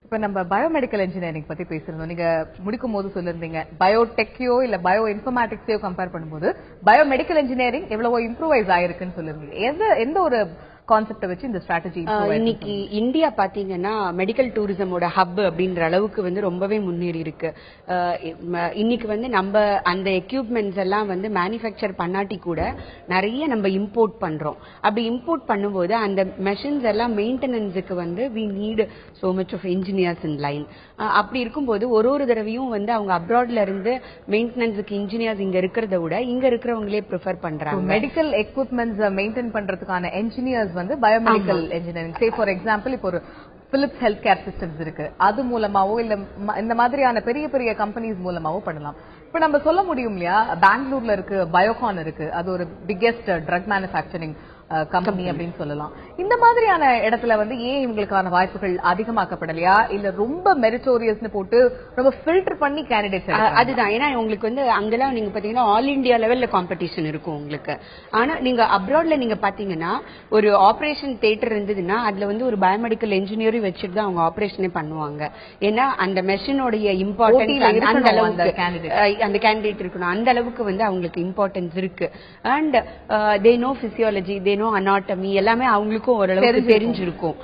இப்ப நம்ம biomedical engineering பத்தி பேசுறோம். நீங்க முடிக்கும் போது சொல்லிருந்தீங்க பயோடெக்கையோ இல்ல பயோ இன்ஃபர்மேட்டிக்ஸையோ கம்பேர் பண்ணும்போது பயோமெடிக்கல் இன்ஜினியரிங் எவ்வளவோ இம்ப்ரூவைஸ் ஆயிருக்குன்னு சொல்லிருந்தீங்க. எந்த ஒரு கான்செப்ட வச்சு இந்த ஸ்ட்ராட்டஜி இன்னைக்கு இந்தியா பாத்தீங்கன்னா மெடிக்கல் டூரிசமோட ஹப் அப்படின்ற அளவுக்கு ரொம்பவே முன்னேறி இருக்கு. இன்னைக்கு நம்ம அந்த எக்யூப்மெண்ட்ஸ் எல்லாம் மேனுஃபேக்சர் பண்ணாட்டி கூட நிறைய நம்ம இம்போர்ட் பண்றோம். அப்படி இம்போர்ட் பண்ணும்போது அந்த மெஷின்ஸ் எல்லாம் மெயின்டெனன்ஸுக்கு we need so much of engineers in line. அப்படி இருக்கும்போது ஒரு தடவையும் அவங்க அப்ராட்ல இருந்து மெயின்டெனன்ஸுக்கு இன்ஜினியர்ஸ் இங்க இருக்கிறத விட இங்க இருக்கிறவங்களே ப்ரிஃபர் பண்றாங்க. மெடிக்கல் எக்யூப்மெண்ட்ஸ் மெயின்டைன் பண்றதுக்கான engineers biomedical engineering say for example இப்போ ஒரு பிலிப்ஸ் ஹெல்த் கேர் சிஸ்டம்ஸ் இருக்கு, அது மூலமாவோ இல்ல இந்த மாதிரியான பெரிய பெரிய கம்பெனிஸ் மூலமாவோ பண்ணலாம். இப்ப நம்ம சொல்ல முடியும் இல்லையா, பெங்களூர்ல இருக்கு பயோகான் இருக்கு, அது ஒரு பிக்கெஸ்ட் ட்ரக் மேனுஃபேக்சரிங் கம்பெனி அப்படின்னு சொல்லலாம். இந்த மாதிரியான இடத்துல ஏன் இவங்களுக்கான வாய்ப்புகள் அதிகமாக்கப்படலையா, இல்ல ரொம்ப மெரிட்டோரியஸ்னு போட்டு ரொம்ப ஃபில்டர் பண்ணி கேண்டிடேட்ஸ்? அதுதான், ஏன்னா உங்களுக்கு அங்கெல்லாம் நீங்க பாத்தீங்கன்னா ஆல் இந்தியா லெவல்ல காம்படிஷன் இருக்கும் உங்களுக்கு. ஆனா நீங்க அப்ராட்ல நீங்க பாத்தீங்கன்னா ஒரு ஆபரேஷன் தியேட்டர் இருந்ததுன்னா அதுல ஒரு பயோமெடிக்கல் இன்ஜினியரும் வச்சுட்டு தான் அவங்க ஆபரேஷனே பண்ணுவாங்க. ஏன்னா அந்த மெஷினோடைய இம்பார்ட்டன்ஸ் அந்த அளவுக்கு அந்த கேண்டிடேட் இருக்கணும், அந்த அளவுக்கு அவங்களுக்கு இம்பார்ட்டன்ஸ் இருக்கு. And they know physiology, they know anatomy, எல்லாமே அவங்களுக்கும் ஓரளவுக்கு தெரிஞ்சிருக்கும்.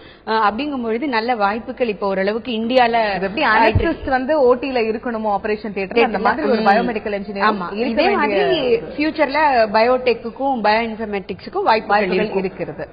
அப்படிங்கும்பொழுது நல்ல வாய்ப்புகள் இப்போ ஓரளவுக்கு இந்தியால எப்படி அனஸ்திஸ்ட் ஓடில இருக்கணுமோ ஆபரேஷன் தியேட்டர், அந்த மாதிரி ஒரு பயோமெடிக்கல் இன்ஜினியர் இதே மாதிரி ஃபியூச்சர்ல பயோடெக்குக்கும் பயோ இன்ஃபர்மேட்டிக்ஸுக்கும் வாய்ப்புகள் இருக்கிறது.